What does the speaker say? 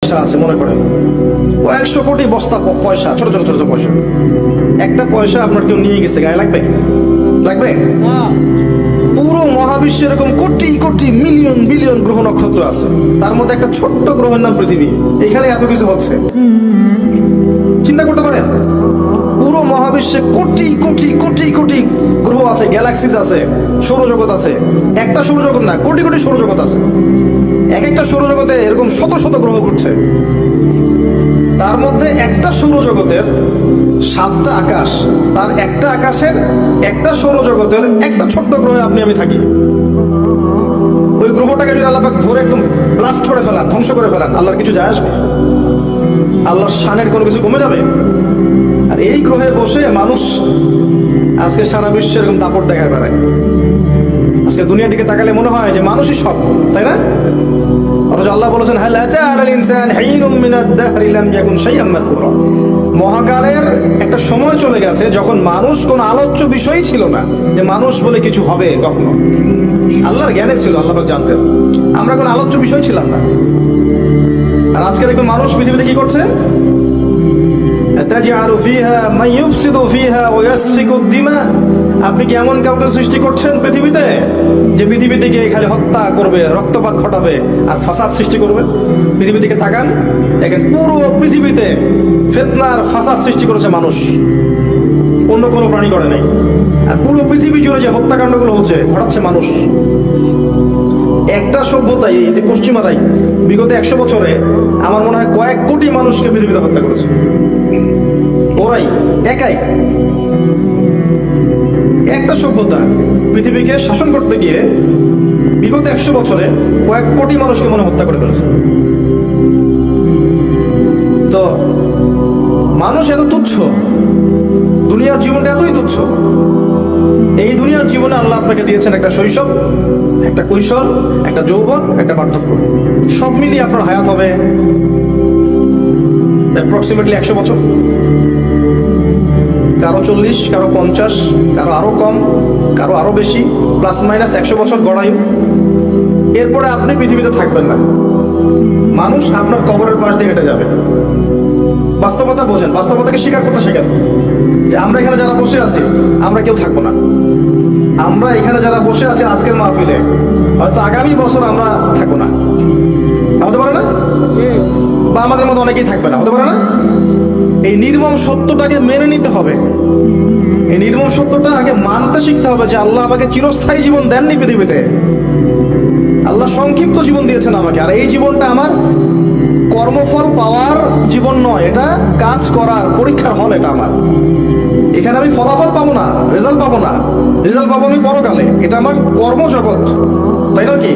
পয়সা আছে মনে করেন, কয়েকশো কোটি বস্তা পয়সা, ছোট ছোট ছোট ছোট পয়সা, একটা পয়সা আপনার কেউ নিয়ে গেছে, গায়ে লাগবে? লাগবে? পুরো মহাবিশ্বে এরকম কোটি কোটি মিলিয়ন বিলিয়ন গ্রহ নক্ষত্র আছে, তার মধ্যে একটা ছোট্ট গ্রহের নাম পৃথিবী, এখানে এত কিছু হচ্ছে। চিন্তা করতে পারেন, পুরো মহাবিশ্বে কোটি কোটি কোটি কোটি গ্রহ আছে, গ্যালাক্সিস আছে, সৌরজগৎ আছে। একটা সৌরজগৎ না, কোটি কোটি সৌরজগৎ আছে। এক একটা সৌরজগতে এরকম শত শত গ্রহ ঘুরছে। তার মধ্যে একটা সৌরজগতের 7টা আকাশ, তার একটা আকাশের একটা সৌরজগতের একটা ছোট্ট গ্রহে আপনি আমি থাকি। ওই গ্রহটাকে যদি আল্লাহ পাক ধরে একদম ব্লাস্ট করে ফেলান, ধ্বংস করে ফেলান, আল্লাহর কিছু যায় আসবে? আল্লাহর শানের কোনো কিছু কমে যাবে? আর এই গ্রহে বসে মানুষ আজকে সারা বিশ্বে এরকম দাপট দেখায় বেড়ায়। আজকে দুনিয়ার দিকে তাকালে মনে হয় যে মানুষই সব, তাই না? অথচ আল্লাহ বলেছেন, হাল আতা আলাল ইনসান হিনুম মিনাদ দাহরি লাম ইয়াকুন শাইআম মাযকুরা। মহাকালের একটা সময় চলে গেছে যখন মানুষ কোনো আলোচ্য বিষয়ই ছিল না, যে মানুষ বলে কিছু হবে কখনো। আল্লাহর জ্ঞানে ছিল, আল্লাহ পাক জানতেন, আমরা কোনো আলোচ্য বিষয় ছিলাম না। আর আজকে দেখবেন মানুষ পৃথিবীতে কি করছে? তাজআলু ফিহা মান ইউফসিদু ফিহা ওয়া ইয়াসফিকু দিমা। আপনি কি এমন কাউকে সৃষ্টি করছেন পৃথিবীতে যে পৃথিবী থেকে খালি হত্যা করবে, রক্তপাত ঘটাবে আর ফাসাদ সৃষ্টি করবে? পৃথিবীর দিকে তাকান, দেখেন পুরো পৃথিবীতে ফিতনার ফাসাদ সৃষ্টি করেছে মানুষ, অন্য কোনো প্রাণী করে নাই। আর পুরো পৃথিবী জুড়ে যে হত্যাকাণ্ডগুলো হচ্ছে, ঘটাচ্ছে মানুষ। একটা সভ্যতাই, এই পশ্চিমারাই বিগত 100 বছরে আমার মনে হয় কয়েক কোটি মানুষকে পৃথিবীতে হত্যা করেছে। ওরাই একাই, একটা সভ্যতা পৃথিবীকে শাসন করতে গিয়ে বিগত 100 বছরে কয়েক কোটি মানুষকে মনে হত্যা করে ফেলেছে। তো মানুষ এত তুচ্ছ, দুনিয়ার জীবনটা এতই তুচ্ছ। এই দুনিয়ার জীবনে আল্লাহ আপনাকে দিয়েছেন একটা শৈশব, একটা কৈশোর, একটা যৌবন, একটা বার্ধক্য। সব মিলিয়ে আপনার হায়াত হবে অ্যাপ্রক্সিমেটলি 100 বছর। কারো 40, কারো 50, কারো আরো কম, কারো আরো বেশি, প্লাস মাইনাস 100 বছর গড়ায়ু। এরপরে আপনি পৃথিবীতে থাকবেন না, মানুষ আপনার কবরের পাশ দিয়ে হেঁটে যাবে। বাস্তবতা বোঝেন, বাস্তবতাকে স্বীকার করতে শেখেন যে আমরা এখানে যারা বসে আছি, আমরা কেউ থাকবো না। আমরা এখানে যারা বসে আছি আজকের মাহফিলে, হয়তো আগামী বছর আমরা থাকবো না, হতে পারে না? বা আমাদের মধ্যে অনেকেই থাকবে না, হতে পারে না? এই নির্মম সত্যটাকে মেনে নিতে হবে। এই নির্মম সত্যটা আগে মানতে শিখতে হবে যে আল্লাহ আমাকে চিরস্থায়ী জীবন দেননি পৃথিবীতে। আল্লাহ সংক্ষিপ্ত জীবন দিয়েছেন আমাকে, আর এই জীবনটা আমার কর্মফল পাওয়ার জীবন নয়, এটা কাজ করার পরীক্ষার হল। এটা আমার, এখানে আমি ফলাফল পাবো না, রেজাল্ট পাবো না, রেজাল্ট পাবো আমি পরকালে। এটা আমার কর্মজগৎ, তাই না? কি